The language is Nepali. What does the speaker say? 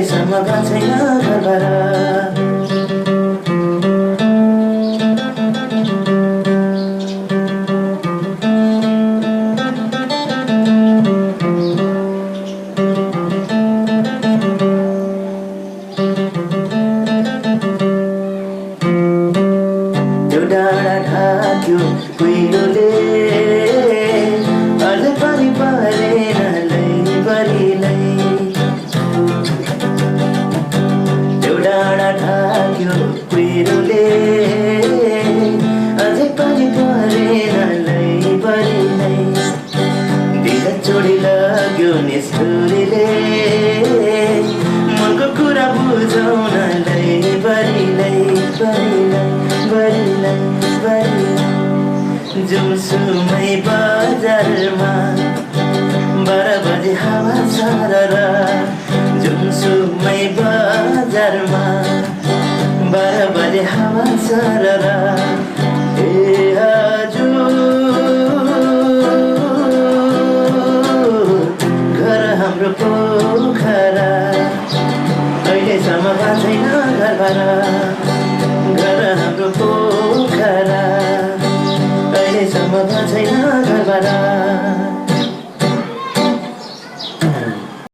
अहिलेसम्म भएको छैन घरबाट। डाँडा ढाक्यो कुहिरोले अझै पनि परेन लैबरीलाई। त्यो डाँडा ढाक्यो कुहिरोले अझै पनि परेन लैबरीलाई। दिल चोडी लाग्यो निष्ठुरीले मनको कुरा बुझाउन लैबरीलाई। जुमसुमै बजारमा 12 बजे हावा सररा। जुमसुमै बजारमा 12 बजे हावा सररा। ए हजुर घर हाम्रो पोखरा अहिलेसम्म भएको छैन घरबाट। घर हाम्रो पोखरा अहिलेसम्म भएको छैन घरबाट।